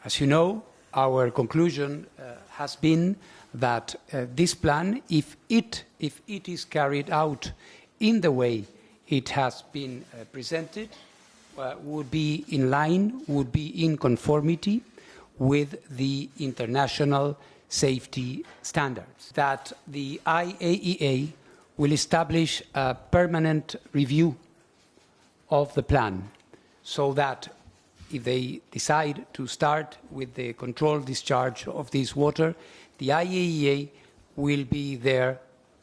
As you know, our conclusion has been that this plan, if it is carried out in the way it has been presented, would be in line, would be in conformity with the international safety standards. That the IAEA will establish a permanent review of the plan so that if they decide to start with the controlled discharge of this water, the IAEA will be there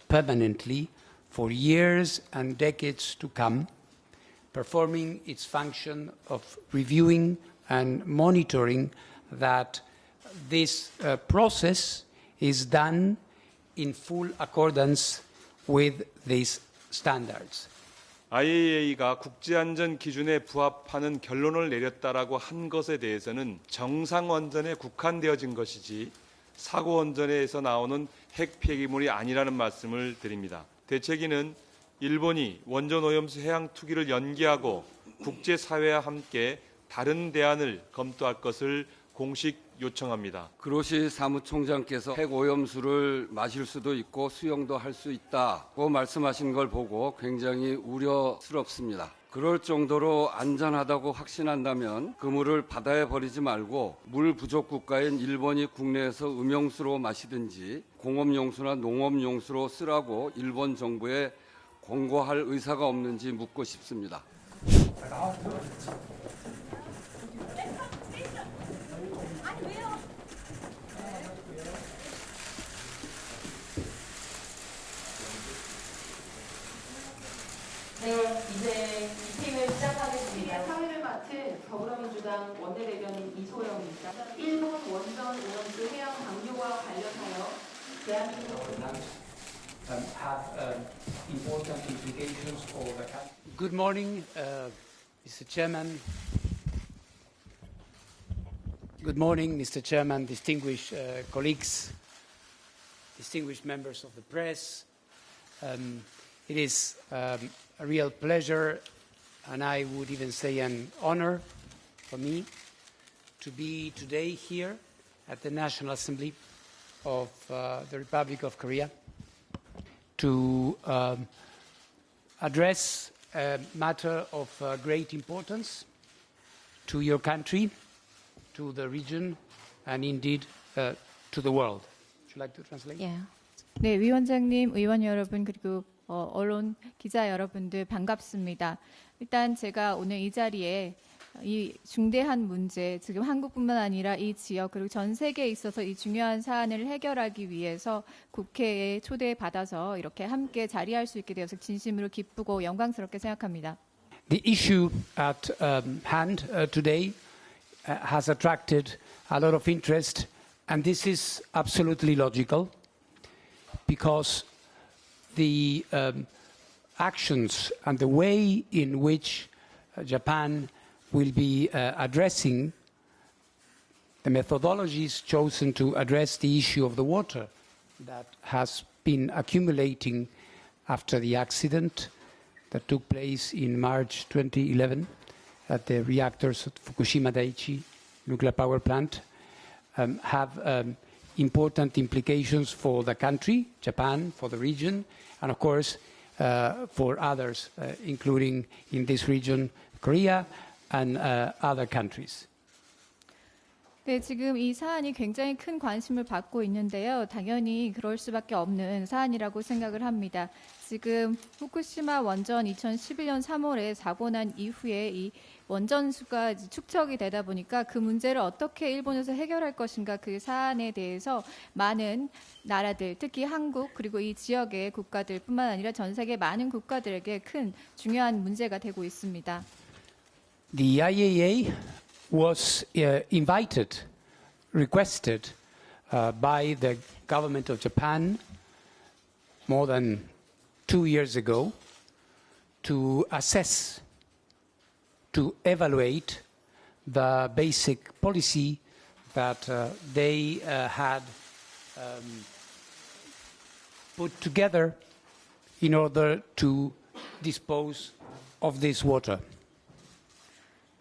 permanently for years and decades to come, performing its function of reviewing and monitoring that this process is done in full accordance with these standards. IAEA가 국제안전 기준에 부합하는 결론을 내렸다라고 한 것에 대해서는 정상 원전에 국한되어진 것이지 사고 원전에서 나오는 핵 폐기물이 아니라는 말씀을 드립니다. 대책위는 일본이 원전 오염수 해양 투기를 연기하고 국제사회와 함께 다른 대안을 검토할 것을 공식 요청합니다. 그로시 사무총장께서 핵 오염수를 마실 수도 있고 수용도 할 수 있다고 말씀하신 걸 보고 굉장히 우려스럽습니다. 그럴 정도로 안전하다고 확신한다면 그 물을 바다에 버리지 말고 물 부족 국가인 일본이 국내에서 음용수로 마시든지 공업용수나 농업용수로 쓰라고 일본 정부에 권고할 의사가 없는지 묻고 싶습니다. 네, 이제 미팅을 시작하겠습니다. 사회를 맡은 더불어민주당 원내대변인 이소영입니다. 일본 원전 오염수 해양 방류와 관련하여 대한민국 have important implications for the country. Good morning, Mr. Chairman. Good morning, Mr. Chairman, distinguished colleagues, distinguished members of the press. It is a real pleasure, and I would even say an honor for me to be today here at the National Assembly of the Republic of Korea to address a matter of great importance to your country, to the region, and indeed to the world. Would you like to translate? Yeah. 네, 위원장님, 의원 여러분, 그리고 언론 기자 여러분들 반갑습니다. 일단 제가 오늘 이 자리에 이 중대한 문제, 지금 한국뿐만 아니라 이 지역 그리고 전 세계에 있어서 이 중요한 사안을 해결하기 위해서 국회에 초대받아서 이렇게 함께 자리할 수 있게 되어서 진심으로 기쁘고 영광스럽게 생각합니다. The issue at hand today has attracted a lot of interest, and this is absolutely logical because the actions and the way in which Japan will be addressing the methodologies chosen to address the issue of the water that has been accumulating after the accident that took place in March 2011 at the reactors at Fukushima Daiichi nuclear power plant have important implications for the country, Japan, for the region, and of course for others, including in this region, Korea and other countries. 네, 지금 이 사안이 굉장히 큰 관심을 받고 있는데요. 당연히 그럴 수밖에 없는 사안이라고 생각을 합니다. 지금 후쿠시마 원전 2011년 3월에 사고 난 이후에 이 원전수가 축적이 되다 보니까 그 문제를 어떻게 일본에서 해결할 것인가 그 사안에 대해서 많은 나라들, 특히 한국 그리고 이 지역의 국가들뿐만 아니라 전 세계 많은 국가들에게 큰 중요한 문제가 되고 있습니다. The IAEA was invited, requested by the government of Japan more than 2 years ago to assess, to evaluate the basic policy that they had put together in order to dispose of this water.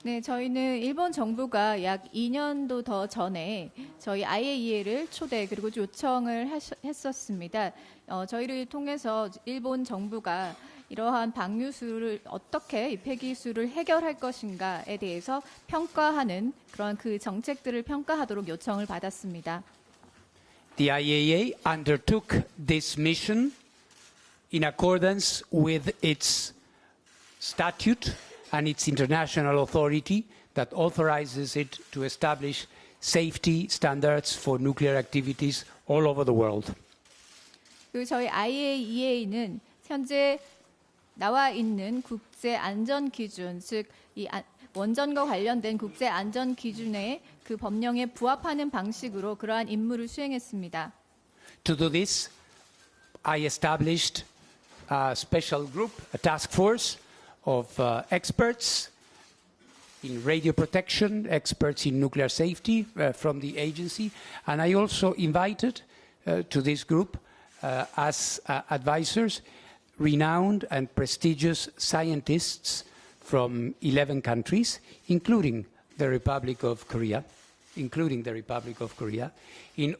네, 저희는 일본 정부가 약 2년도 더 전에 저희 IAEA를 초대 그리고 요청을 했었습니다. 저희를 통해서 일본 정부가 이러한 방류수를 어떻게 이 폐기수를 해결할 것인가에 대해서 평가하는 그런 그 정책들을 평가하도록 요청을 받았습니다. The IAEA undertook this mission in accordance with its statute and its international authority that authorizes it to establish safety standards for nuclear activities all over the world. 그리고 저희 IAEA는 현재 나와 있는 국제 안전 기준, 즉 이 원전과 관련된 국제 안전 기준의 그 법령에 부합하는 방식으로 그러한 임무를 수행했습니다. To do this, I established a special group, a task force of experts in radio protection, experts in nuclear safety from the agency, and I also invited to this group as advisors renowned and prestigious scientists from 11 countries, including the Republic of Korea, in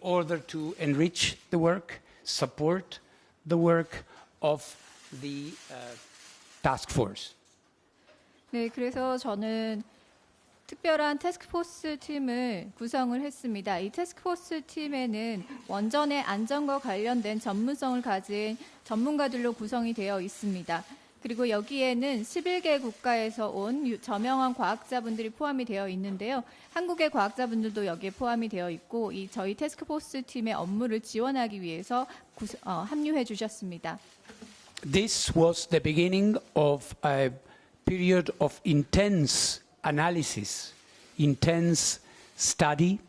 order to enrich the work, support the work of the task force. 네, 그래서 저는 특별한 태스크포스 팀을 구성을 했습니다. 이 태스크포스 팀에는 원전의 안전과 관련된 전문성을 가진 전문가들로 구성이 되어 있습니다. 그리고 여기에는 11개 국가에서 온 저명한 과학자분들이 포함이 되어 있는데요. 한국의 과학자분들도 여기에 포함이 되어 있고 이 저희 태스크포스 팀의 업무를 지원하기 위해서 합류해 주셨습니다. This was the beginning of a period of intense analysis, intense study,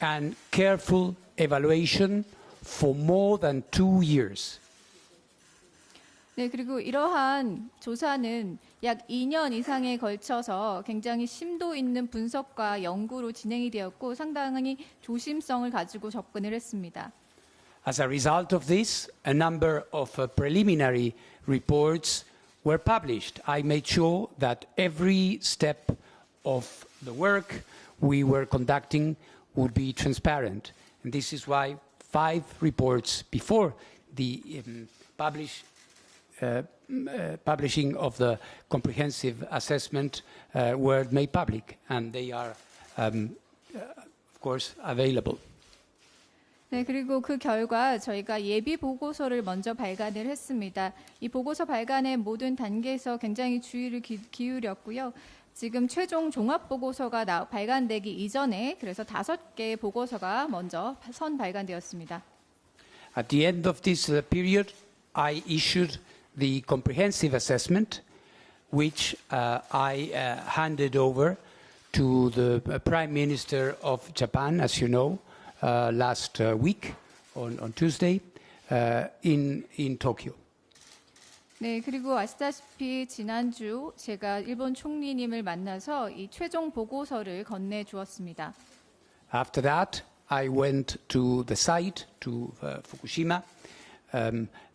and careful evaluation for more than 2 years. 네, 그리고 이러한 조사는 약 2년 이상에 걸쳐서 굉장히 심도 있는 분석과 연구로 진행이 되었고 상당히 조심성을 가지고 접근을 했습니다. As a result of this, a number of preliminary reports were published. I made sure that every step of the work we were conducting would be transparent. And this is why 5 reports before the publishing of the comprehensive assessment were made public, and they are, of course, available. 네, 그리고 그 결과 저희가 예비 보고서를 먼저 발간을 했습니다. 이 보고서 발간의 모든 단계에서 굉장히 주의를 기울였고요. 지금 최종 종합 보고서가 발간되기 이전에 그래서 5개의 보고서가 먼저 선 발간되었습니다. At the end of this period, I issued the comprehensive assessment, which I handed over to the Prime Minister of Japan, as you know, last week on Tuesday in Tokyo. 네, 그리고 아시다시피 지난주 제가 일본 총리님을 만나서 이 최종 보고서를 건네 주었습니다. After that, I went to the site, to Fukushima,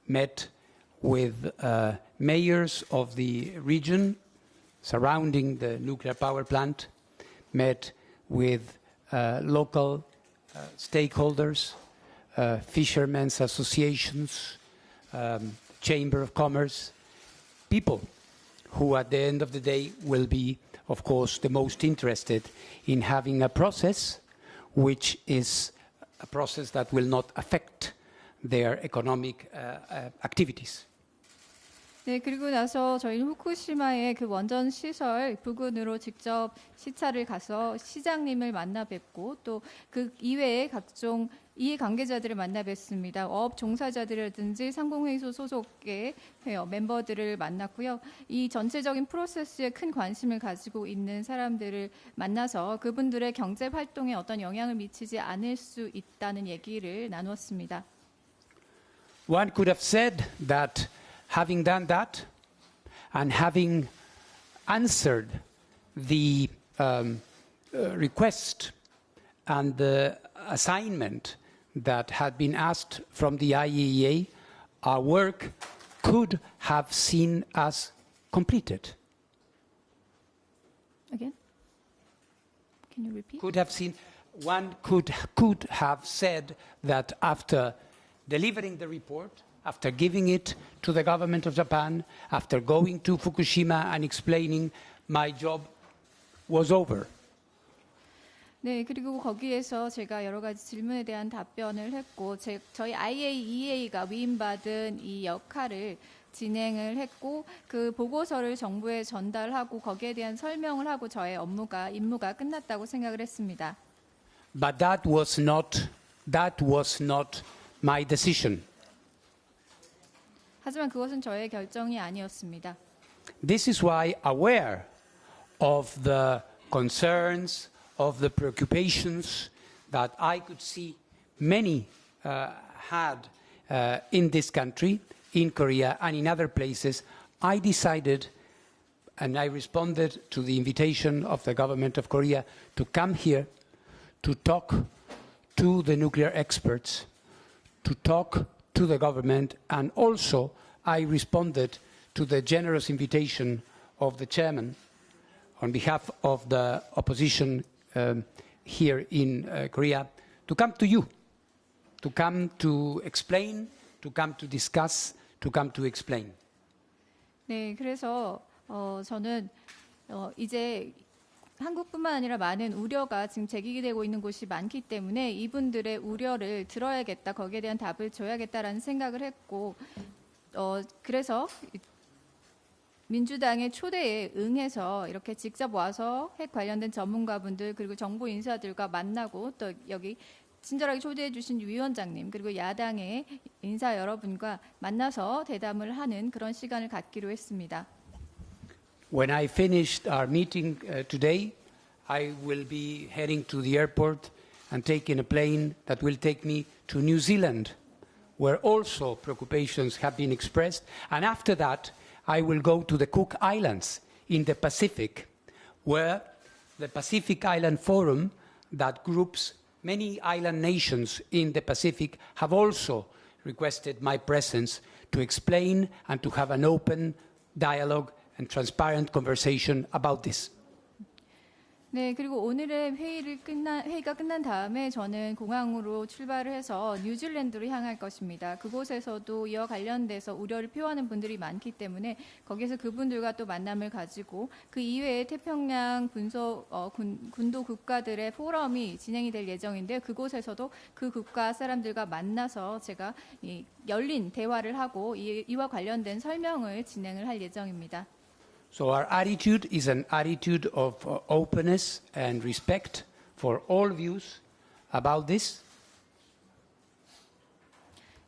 met with mayors of the region surrounding the nuclear power plant, met with local stakeholders, fishermen's associations, Chamber of Commerce, people who at the end of the day will be, of course, the most interested in having a process which is a process that will not affect their economic activities. 네, 그리고 나서 저희는 후쿠시마의 그 원전 시설 부근으로 직접 시찰을 가서 시장님을 만나 뵙고 또 그 이외의 각종 이해 관계자들을 만나 뵙습니다. 어업 종사자들이라든지 상공회의소 소속의 멤버들을 만났고요. 이 전체적인 프로세스에 큰 관심을 가지고 있는 사람들을 만나서 그분들의 경제 활동에 어떤 영향을 미치지 않을 수 있다는 얘기를 나누었습니다. One could have said that having done that and having answered the request and the assignment that had been asked from the IAEA, our work could have seen us completed. Again? Can you repeat? Could have seen, one could have said that after delivering the report, after giving it to the government of Japan, after going to Fukushima and explaining my job was over. 네, 그리고 거기에서 제가 여러 가지 질문에 대한 답변을 했고, 저희 IAEA가 위임받은 이 역할을 진행을 했고, 그 보고서를 정부에 전달하고 거기에 대한 설명을 하고 저의 임무가 끝났다고 생각을 했습니다. But that was not my decision. 하지만 그것은 저의 결정이 아니었습니다. This is why, aware of the concerns, of the preoccupations that I could see many had in this country, in Korea and in other places, I decided and I responded to the invitation of the government of Korea to come here to talk to the nuclear experts, to talk to the government, and also I responded to the generous invitation of the chairman on behalf of the opposition here in Korea to come to you, to come to explain, to come to discuss, to come to explain. 네, 그래서 저는 이제 한국뿐만 아니라 많은 우려가 지금 제기되고 있는 곳이 많기 때문에 이분들의 우려를 들어야겠다, 거기에 대한 답을 줘야겠다라는 생각을 했고, 그래서 민주당의 초대에 응해서 이렇게 직접 와서 핵 관련된 전문가분들 그리고 정부 인사들과 만나고 또 여기 친절하게 초대해 주신 위원장님 그리고 야당의 인사 여러분과 만나서 대담을 하는 그런 시간을 갖기로 했습니다. When I finished our meeting today, I will be heading to the airport and taking a plane that will take me to New Zealand, where also preoccupations have been expressed. And after that, I will go to the Cook Islands in the Pacific, where the Pacific Island Forum that groups many island nations in the Pacific have also requested my presence to explain and to have an open dialogue and transparent conversation about this. 네, 그리고 오늘의 회의가 끝난 다음에 저는 공항으로 출발을 해서 뉴질랜드로 향할 것입니다. 그곳에서도 이와 관련돼서 우려를 표하는 분들이 많기 때문에 거기서 그분들과 또 만남을 가지고 그 이외에 태평양 군도 국가들의 포럼이 진행이 될 예정인데요. 그곳에서도 그 국가 사람들과 만나서 제가 열린 대화를 하고 이와 관련된 설명을 진행을 할 예정입니다. So our attitude is an attitude of openness and respect for all views about this.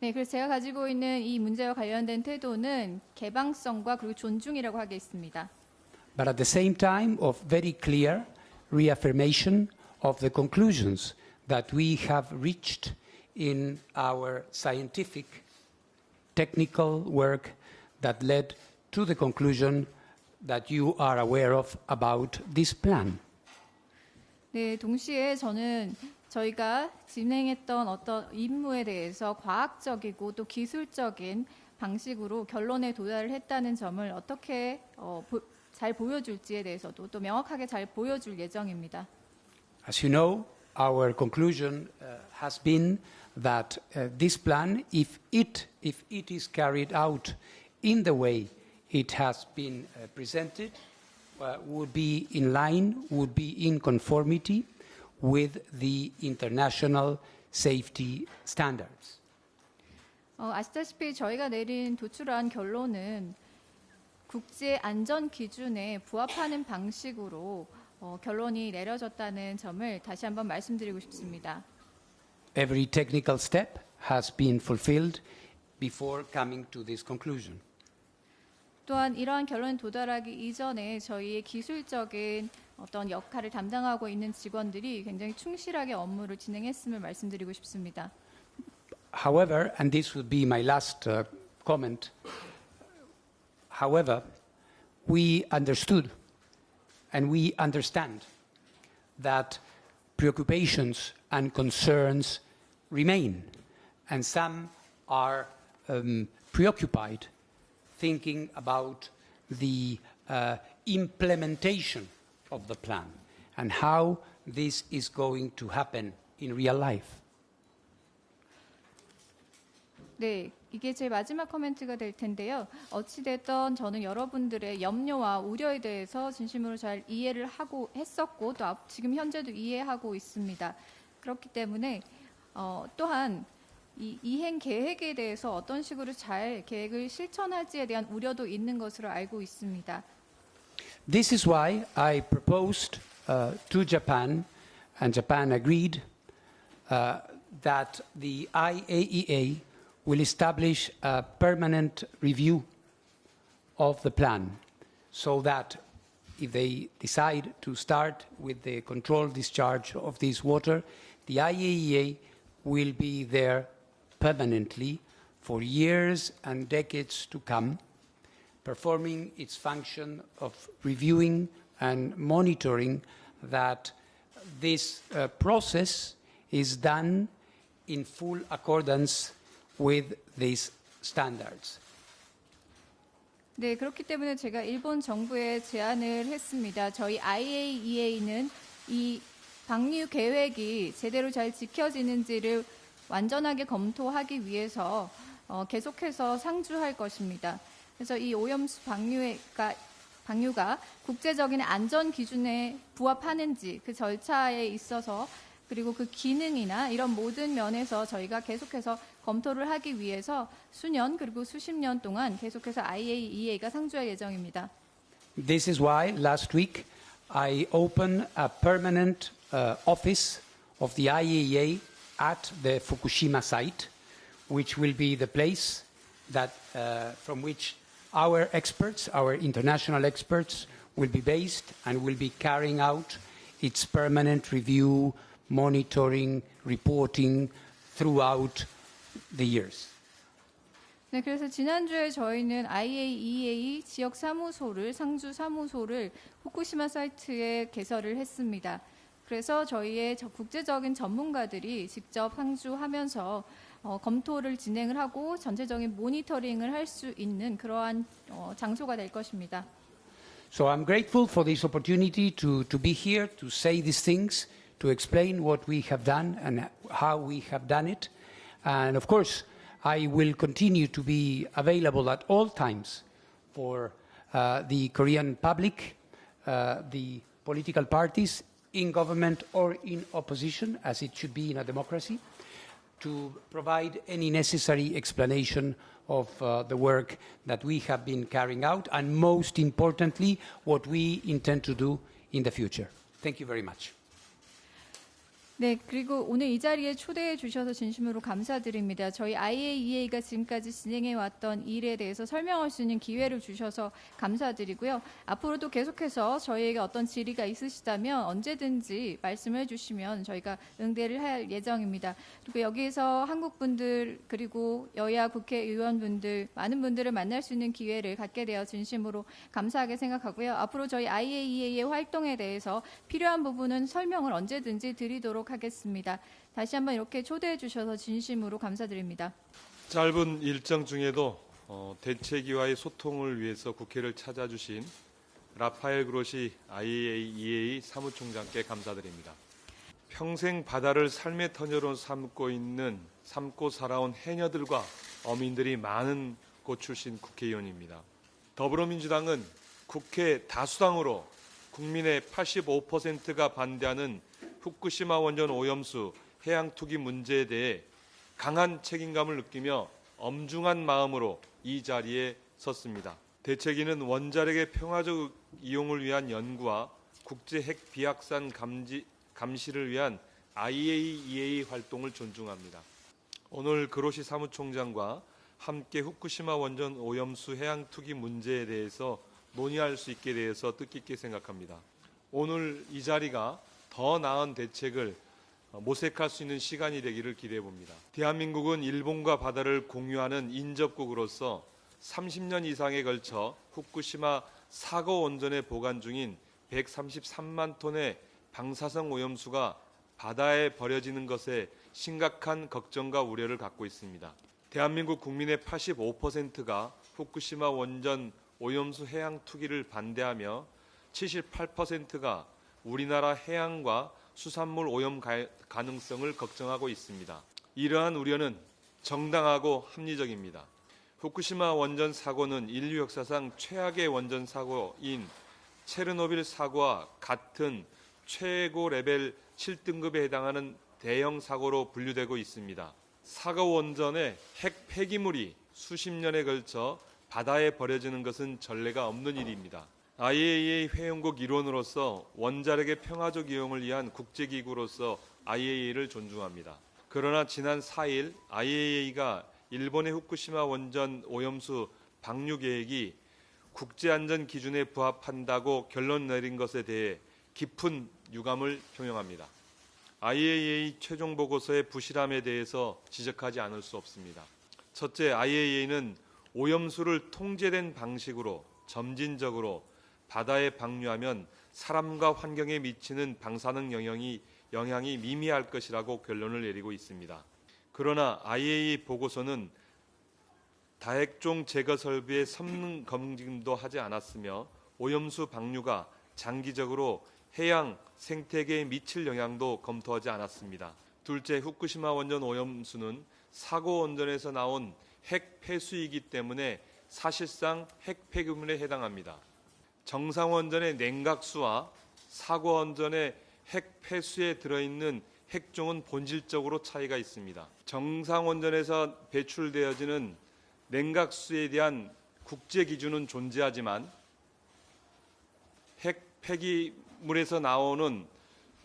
네, 그래서 제가 가지고 있는 이 문제와 관련된 태도는 개방성과 그리고 존중이라고 하겠습니다. But at the same time of very clear reaffirmation of the conclusions that we have reached in our scientific, technical work that led to the conclusion that you are aware of about this plan. 네, 동시에 저는 저희가 진행했던 어떤 임무에 대해서 과학적이고 또 기술적인 방식으로 결론에 도달을 했다는 점을 어떻게 잘 보여줄지에 대해서도 또 명확하게 잘 보여줄 예정입니다. As you know, our conclusion has been that this plan, if it is carried out in the way it has been presented, would be in line, would be in conformity with the international safety standards. 아시다시피 저희가 도출한 결론은 국제 안전 기준에 부합하는 방식으로 결론이 내려졌다는 점을 다시 한번 말씀드리고 싶습니다. Every technical step has been fulfilled before coming to this conclusion. 또한 이러한 결론에 도달하기 이전에 저희의 기술적인 어떤 역할을 담당하고 있는 직원들이 굉장히 충실하게 업무를 진행했음을 말씀드리고 싶습니다. However, and this would be my last comment, however, we understood and we understand that preoccupations and concerns remain, and some are thinking about the implementation of the plan and how this is going to happen in real life. 네, 이게 제 마지막 코멘트가 될 텐데요. 어찌됐든 저는 여러분들의 염려와 우려에 대해서 진심으로 잘 이해를 하고 했었고 또 지금 현재도 이해하고 있습니다. 그렇기 때문에 또한 이 이행 계획에 대해서 어떤 식으로 잘 계획을 실천할지에 대한 우려도 있는 것으로 알고 있습니다. This is why I proposed to Japan, and Japan agreed, that the IAEA will establish a permanent review of the plan so that if they decide to start with the controlled discharge of this water, the IAEA will be there permanently for years and decades to come, performing its function of reviewing and monitoring that this process is done in full accordance with these standards. 네, 그렇기 때문에 제가 일본 정부에 제안을 했습니다. 저희 IAEA는 이 방류 계획이 제대로 잘 지켜지는지를 완전하게 검토하기 위해서 계속해서 상주할 것입니다. 그래서 이 오염수 방류가 국제적인 안전 기준에 부합하는지 그 절차에 있어서 그리고 그 기능이나 이런 모든 면에서 저희가 계속해서 검토를 하기 위해서 수년 그리고 수십 년 동안 계속해서 IAEA가 상주할 예정입니다. This is why last week I opened a permanent office of the IAEA at the Fukushima site, which will be the place that from which our experts, our international experts, will be based and will be carrying out its permanent review, monitoring, reporting throughout the years. 네, 그래서 지난주에 저희는 IAEA 지역 사무소를 상주 사무소를 후쿠시마 사이트에 개설을 했습니다. 그래서 저희의 국제적인 전문가들이 직접 상주하면서 검토를 진행을 하고 전체적인 모니터링을 할 수 있는 그러한 장소가 될 것입니다. So I'm grateful for this opportunity to be here to say these things, to explain what we have done and how we have done it. And of course, I will continue to be available at all times for the Korean public, the political parties in government or in opposition, as it should be in a democracy, to provide any necessary explanation of the work that we have been carrying out, and most importantly, what we intend to do in the future. Thank you very much. 네, 그리고 오늘 이 자리에 초대해 주셔서 진심으로 감사드립니다. 저희 IAEA가 지금까지 진행해 왔던 일에 대해서 설명할 수 있는 기회를 주셔서 감사드리고요. 앞으로도 계속해서 저희에게 어떤 질의가 있으시다면 언제든지 말씀해 주시면 저희가 응대를 할 예정입니다. 그리고 여기에서 한국 분들 그리고 여야 국회의원분들 많은 분들을 만날 수 있는 기회를 갖게 되어 진심으로 감사하게 생각하고요. 앞으로 저희 IAEA의 활동에 대해서 필요한 부분은 설명을 언제든지 드리도록 하겠습니다. 다시 한번 이렇게 초대해 주셔서 진심으로 감사드립니다. 짧은 일정 중에도 대책위와의 소통을 위해서 국회를 찾아주신 라파엘 그로시 IAEA 사무총장께 감사드립니다. 평생 바다를 삶의 터전으로 삼고 살아온 해녀들과 어민들이 많은 곳 출신 국회의원입니다. 더불어민주당은 국회 다수당으로 국민의 85%가 반대하는 후쿠시마 원전 오염수 해양 투기 문제에 대해 강한 책임감을 느끼며 엄중한 마음으로 이 자리에 섰습니다. 대책위는 원자력의 평화적 이용을 위한 연구와 국제 핵 비확산 감시를 위한 IAEA 활동을 존중합니다. 오늘 그로시 사무총장과 함께 후쿠시마 원전 오염수 해양 투기 문제에 대해서 논의할 수 있게 되어서 뜻깊게 생각합니다. 오늘 이 자리가 더 나은 대책을 모색할 수 있는 시간이 되기를 기대해 봅니다. 대한민국은 일본과 바다를 공유하는 인접국으로서 30년 이상에 걸쳐 후쿠시마 사고 원전에 보관 중인 133만 톤의 방사성 오염수가 바다에 버려지는 것에 심각한 걱정과 우려를 갖고 있습니다. 대한민국 국민의 85%가 후쿠시마 원전 오염수 해양 투기를 반대하며 78%가 우리나라 해양과 수산물 오염 가능성을 걱정하고 있습니다. 이러한 우려는 정당하고 합리적입니다. 후쿠시마 원전 사고는 인류 역사상 최악의 원전 사고인 체르노빌 사고와 같은 최고 레벨 7등급에 해당하는 대형 사고로 분류되고 있습니다. 사고 원전의 핵 폐기물이 수십 년에 걸쳐 바다에 버려지는 것은 전례가 없는 일입니다. IAEA 회원국 일원으로서 원자력의 평화적 이용을 위한 국제기구로서 IAEA를 존중합니다. 그러나 지난 4일 IAEA가 일본의 후쿠시마 원전 오염수 방류 계획이 국제안전 기준에 부합한다고 결론 내린 것에 대해 깊은 유감을 표명합니다. IAEA 최종 보고서의 부실함에 대해서 지적하지 않을 수 없습니다. 첫째, IAEA는 오염수를 통제된 방식으로 점진적으로 바다에 방류하면 사람과 환경에 미치는 방사능 영향이 미미할 것이라고 결론을 내리고 있습니다. 그러나 IAEA 보고서는 다핵종 제거 설비의 성능 검증도 하지 않았으며 오염수 방류가 장기적으로 해양 생태계에 미칠 영향도 검토하지 않았습니다. 둘째, 후쿠시마 원전 오염수는 사고 원전에서 나온 핵 폐수이기 때문에 사실상 핵 폐기물에 해당합니다. 정상 원전의 냉각수와 사고 원전의 핵 폐수에 들어있는 핵종은 본질적으로 차이가 있습니다. 정상 원전에서 배출되어지는 냉각수에 대한 국제 기준은 존재하지만 핵 폐기물에서 나오는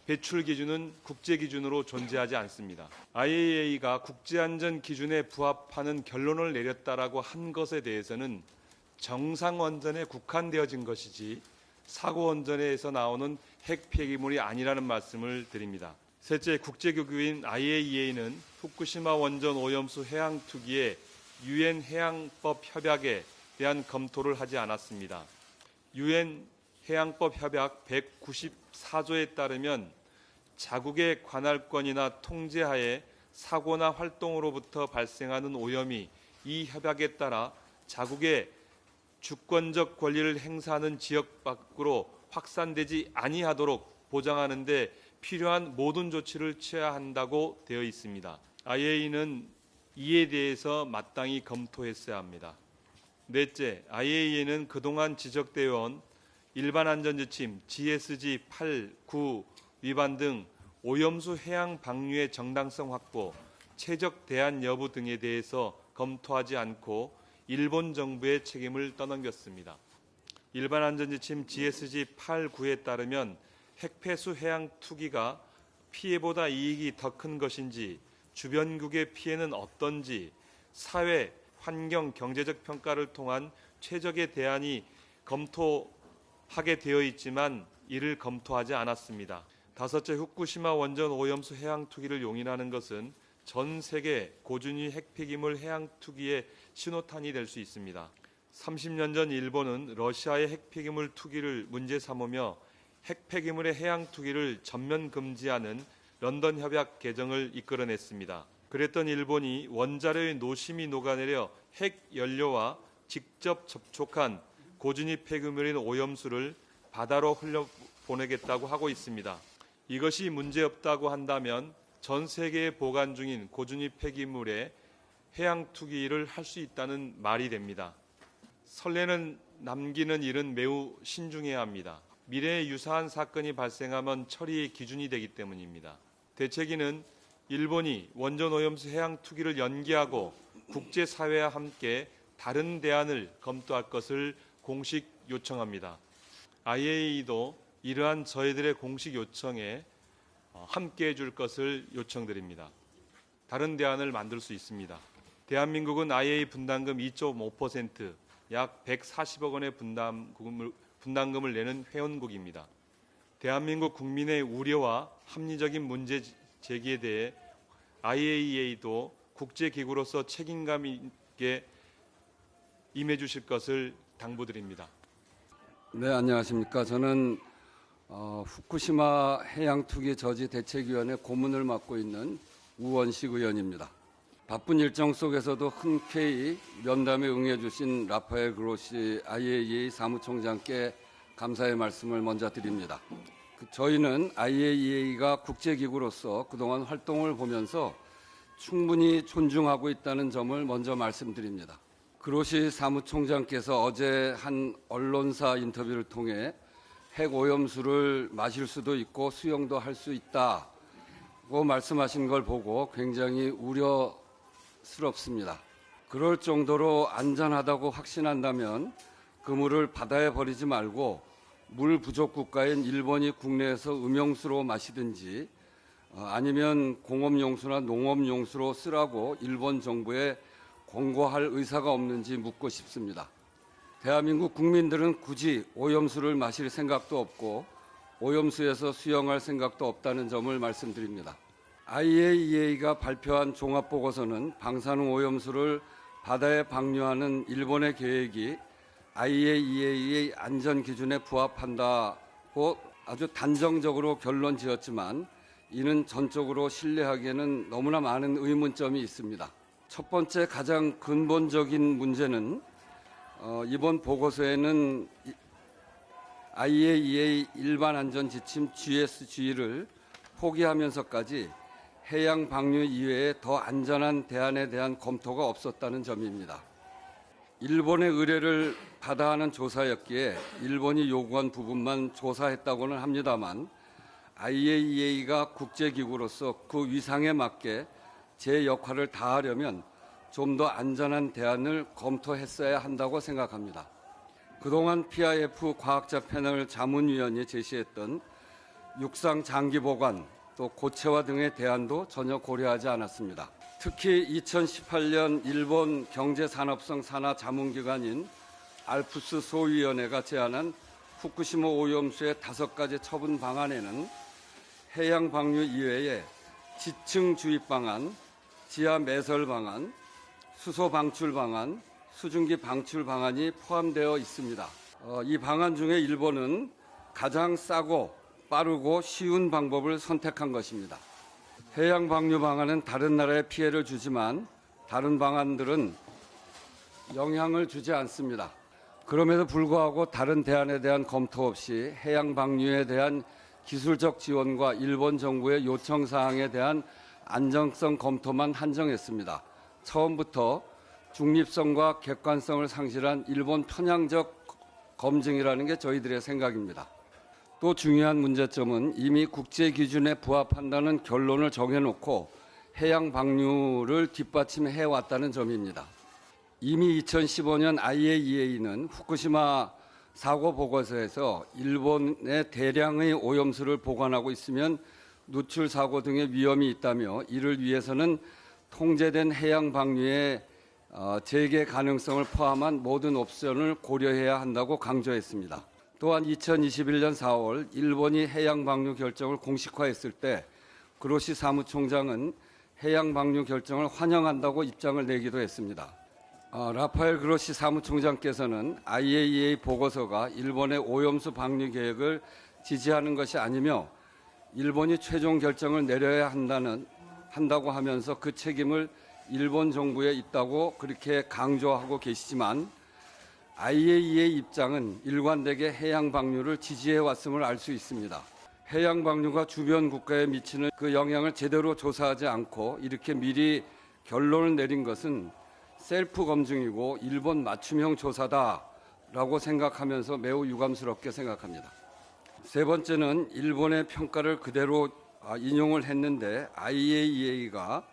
배출 기준은 국제 기준으로 존재하지 않습니다. IAEA가 국제안전 기준에 부합하는 결론을 내렸다라고 한 것에 대해서는 정상 원전에 국한되어진 것이지 사고 원전에서 나오는 핵 폐기물이 아니라는 말씀을 드립니다. 셋째, 국제기구인 IAEA는 후쿠시마 원전 오염수 해양 투기의 유엔 해양법 협약에 대한 검토를 하지 않았습니다. 유엔 해양법 협약 194조에 따르면 자국의 관할권이나 통제하에 사고나 활동으로부터 발생하는 오염이 이 협약에 따라 자국의 주권적 권리를 행사하는 지역 밖으로 확산되지 아니하도록 보장하는 데 필요한 모든 조치를 취해야 한다고 되어 있습니다. IAEA는 이에 대해서 마땅히 검토했어야 합니다. 넷째, IAEA는 그동안 지적되어 온 일반안전지침 GSG 8, 9 위반 등 오염수 해양 방류의 정당성 확보, 최적 대안 여부 등에 대해서 검토하지 않고 일본 정부의 책임을 떠넘겼습니다. 일반안전지침 GSG 8, 9에 따르면 핵폐수 해양 투기가 피해보다 이익이 더 큰 것인지, 주변국의 피해는 어떤지, 사회, 환경, 경제적 평가를 통한 최적의 대안이 검토하게 되어 있지만 이를 검토하지 않았습니다. 다섯째, 후쿠시마 원전 오염수 해양 투기를 용인하는 것은 전 세계 고준위 핵폐기물 해양 투기의 신호탄이 될 수 있습니다. 30년 전 일본은 러시아의 핵폐기물 투기를 문제 삼으며 핵폐기물의 해양 투기를 전면 금지하는 런던 협약 개정을 이끌어냈습니다. 그랬던 일본이 원자료의 노심이 녹아내려 핵 연료와 직접 접촉한 고준위 폐기물인 오염수를 바다로 흘려보내겠다고 하고 있습니다. 이것이 문제없다고 한다면 전 세계에 보관 중인 고준위 폐기물의 해양 투기를 할 수 있다는 말이 됩니다. 선례는 남기는 일은 매우 신중해야 합니다. 미래에 유사한 사건이 발생하면 처리의 기준이 되기 때문입니다. 대책위는 일본이 원전 오염수 해양 투기를 연기하고 국제사회와 함께 다른 대안을 검토할 것을 공식 요청합니다. IAEA도 이러한 저희들의 공식 요청에 함께해 줄 것을 요청드립니다. 다른 대안을 만들 수 있습니다. 대한민국은 IAEA 분담금 2.5%, 약 140억 원의 분담금을 내는 회원국입니다. 대한민국 국민의 우려와 합리적인 문제 제기에 대해 IAEA도 국제기구로서 책임감 있게 임해 주실 것을 당부드립니다. 네, 안녕하십니까. 저는 후쿠시마 해양투기 저지 대책위원회 고문을 맡고 있는 우원식 의원입니다. 바쁜 일정 속에서도 흔쾌히 면담에 응해 주신 라파엘 그로시 IAEA 사무총장께 감사의 말씀을 먼저 드립니다. 저희는 IAEA가 국제기구로서 그동안 활동을 보면서 충분히 존중하고 있다는 점을 먼저 말씀드립니다. 그로시 사무총장께서 어제 한 언론사 인터뷰를 통해 핵 오염수를 마실 수도 있고 수용도 할 수 있다고 말씀하신 걸 보고 굉장히 우려스럽습니다. 그럴 정도로 안전하다고 확신한다면 그 물을 바다에 버리지 말고 물 부족 국가인 일본이 국내에서 음용수로 마시든지 아니면 공업용수나 농업용수로 쓰라고 일본 정부에 권고할 의사가 없는지 묻고 싶습니다. 대한민국 국민들은 굳이 오염수를 마실 생각도 없고 오염수에서 수영할 생각도 없다는 점을 말씀드립니다. IAEA가 발표한 종합보고서는 방사능 오염수를 바다에 방류하는 일본의 계획이 IAEA의 안전기준에 부합한다고 아주 단정적으로 결론 지었지만 이는 전적으로 신뢰하기에는 너무나 많은 의문점이 있습니다. 첫 번째 가장 근본적인 문제는 이번 보고서에는 IAEA 일반 안전 지침 GSG를 포기하면서까지 해양 방류 이외에 더 안전한 대안에 대한 검토가 없었다는 점입니다. 일본의 의뢰를 받아 하는 조사였기에 일본이 요구한 부분만 조사했다고는 합니다만 IAEA가 국제기구로서 그 위상에 맞게 제 역할을 다하려면 좀 더 안전한 대안을 검토했어야 한다고 생각합니다. 그동안 PIF 과학자 패널 자문위원이 제시했던 육상 장기 보관 또 고체화 등의 대안도 전혀 고려하지 않았습니다. 특히 2018년 일본 경제산업성 산하 자문기관인 알프스 소위원회가 제안한 후쿠시마 오염수의 5가지 처분 방안에는 해양 방류 이외에 지층 주입 방안, 지하 매설 방안, 수소 방출 방안, 수증기 방출 방안이 포함되어 있습니다. 이 방안 중에 일본은 가장 싸고 빠르고 쉬운 방법을 선택한 것입니다. 해양 방류 방안은 다른 나라에 피해를 주지만 다른 방안들은 영향을 주지 않습니다. 그럼에도 불구하고 다른 대안에 대한 검토 없이 해양 방류에 대한 기술적 지원과 일본 정부의 요청 사항에 대한 안정성 검토만 한정했습니다. 처음부터 중립성과 객관성을 상실한 일본 편향적 검증이라는 게 저희들의 생각입니다. 또 중요한 문제점은 이미 국제 기준에 부합한다는 결론을 정해놓고 해양 방류를 뒷받침해 왔다는 점입니다. 이미 2015년 IAEA는 후쿠시마 사고 보고서에서 일본의 대량의 오염수를 보관하고 있으면 누출 사고 등의 위험이 있다며 이를 위해서는 통제된 해양 방류의 재개 가능성을 포함한 모든 옵션을 고려해야 한다고 강조했습니다. 또한 2021년 4월 일본이 해양 방류 결정을 공식화했을 때 그로시 사무총장은 해양 방류 결정을 환영한다고 입장을 내기도 했습니다. 라파엘 그로시 사무총장께서는 IAEA 보고서가 일본의 오염수 방류 계획을 지지하는 것이 아니며 일본이 최종 결정을 내려야 한다고 하면서 그 책임을 일본 정부에 있다고 그렇게 강조하고 계시지만 IAEA 입장은 일관되게 해양 방류를 지지해 왔음을 알 수 있습니다. 해양 방류가 주변 국가에 미치는 그 영향을 제대로 조사하지 않고 이렇게 미리 결론을 내린 것은 셀프 검증이고 일본 맞춤형 조사다라고 생각하면서 매우 유감스럽게 생각합니다. 세 번째는 일본의 평가를 그대로 인용을 했는데 IAEA가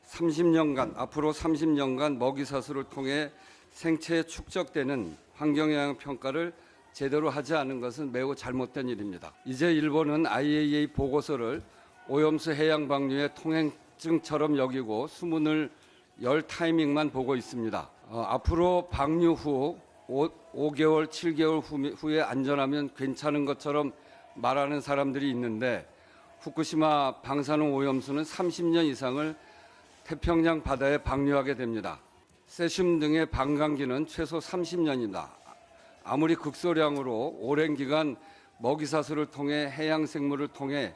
30년간 앞으로 30년간 먹이사슬을 통해 생체에 축적되는 환경영향 평가를 제대로 하지 않은 것은 매우 잘못된 일입니다. 이제 일본은 IAEA 보고서를 오염수 해양 방류의 통행증처럼 여기고 수문을 열 타이밍만 보고 있습니다. 앞으로 방류 후 5개월, 7개월 후에 안전하면 괜찮은 것처럼 말하는 사람들이 있는데 후쿠시마 방사능 오염수는 30년 이상을 태평양 바다에 방류하게 됩니다. 세슘 등의 방광기는 최소 30년입니다. 아무리 극소량으로 오랜 기간 먹이사슬을 통해 해양 생물을 통해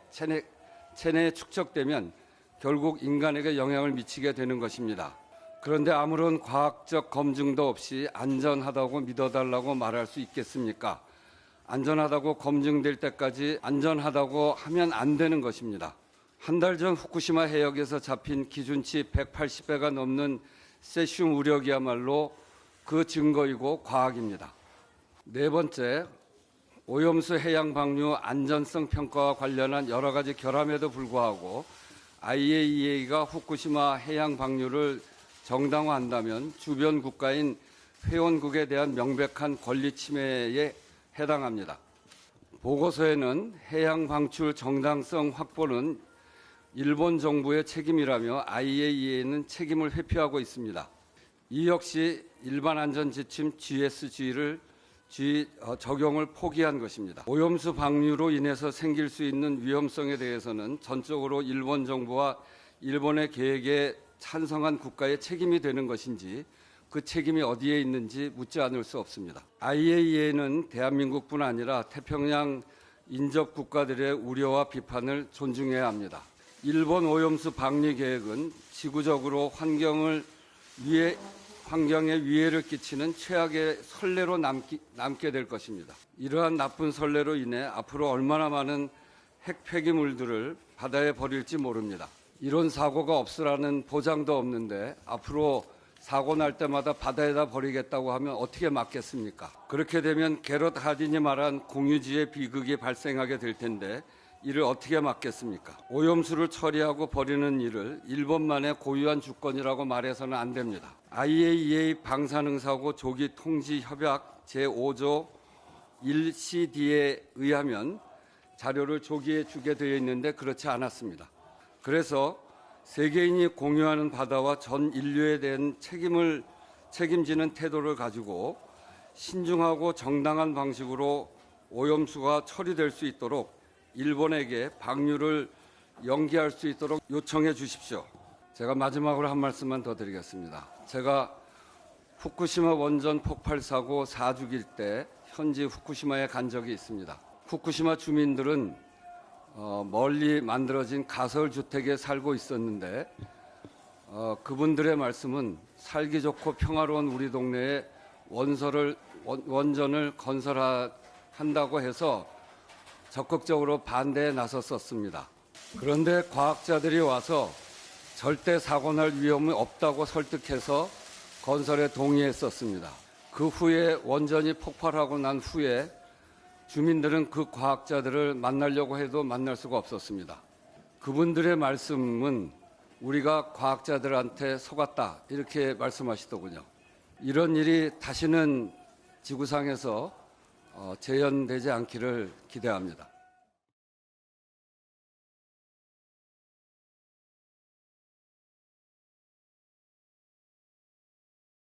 체내에 축적되면 결국 인간에게 영향을 미치게 되는 것입니다. 그런데 아무런 과학적 검증도 없이 안전하다고 믿어달라고 말할 수 있겠습니까? 안전하다고 검증될 때까지 안전하다고 하면 안 되는 것입니다. 한 달 전 후쿠시마 해역에서 잡힌 기준치 180배가 넘는 세슘 우력이야말로 그 증거이고 과학입니다. 네 번째, 오염수 해양 방류 안전성 평가와 관련한 여러 가지 결함에도 불구하고 IAEA가 후쿠시마 해양 방류를 정당화한다면 주변 국가인 회원국에 대한 명백한 권리 침해에 해당합니다. 보고서에는 해양 방출 정당성 확보는 일본 정부의 책임이라며 IAEA는 책임을 회피하고 있습니다. 이 역시 일반 안전 지침 GSG를 적용을 포기한 것입니다. 오염수 방류로 인해서 생길 수 있는 위험성에 대해서는 전적으로 일본 정부와 일본의 계획에 찬성한 국가의 책임이 되는 것인지 그 책임이 어디에 있는지 묻지 않을 수 없습니다. IAEA는 대한민국뿐 아니라 태평양 인접 국가들의 우려와 비판을 존중해야 합니다. 일본 오염수 방류 계획은 지구적으로 환경에 위해를 끼치는 최악의 선례로 남게 될 것입니다. 이러한 나쁜 선례로 인해 앞으로 얼마나 많은 핵 폐기물들을 바다에 버릴지 모릅니다. 이런 사고가 없으라는 보장도 없는데 앞으로 사고 날 때마다 바다에다 버리겠다고 하면 어떻게 막겠습니까? 그렇게 되면 게럿 하딘이 말한 공유지의 비극이 발생하게 될 텐데 이를 어떻게 막겠습니까? 오염수를 처리하고 버리는 일을 일본만의 고유한 주권이라고 말해서는 안 됩니다. IAEA 방사능사고 조기 통지 협약 제5조 1CD에 의하면 자료를 조기에 주게 되어 있는데 그렇지 않았습니다. 그래서 세계인이 공유하는 바다와 전 인류에 대한 책임지는 태도를 가지고 신중하고 정당한 방식으로 오염수가 처리될 수 있도록 일본에게 방류를 연기할 수 있도록 요청해 주십시오. 제가 마지막으로 한 말씀만 더 드리겠습니다. 제가 후쿠시마 원전 폭발 사고 4주기일 때 현지 후쿠시마에 간 적이 있습니다. 후쿠시마 주민들은 멀리 만들어진 가설 주택에 살고 있었는데 그분들의 말씀은 살기 좋고 평화로운 우리 동네에 원전을 건설한다고 해서 적극적으로 반대에 나섰었습니다. 그런데 과학자들이 와서 절대 사고 날 위험이 없다고 설득해서 건설에 동의했었습니다. 그 후에 원전이 폭발하고 난 후에 주민들은 그 과학자들을 만나려고 해도 만날 수가 없었습니다. 그분들의 말씀은 우리가 과학자들한테 속았다 이렇게 말씀하시더군요. 이런 일이 다시는 지구상에서 재현되지 않기를 기대합니다.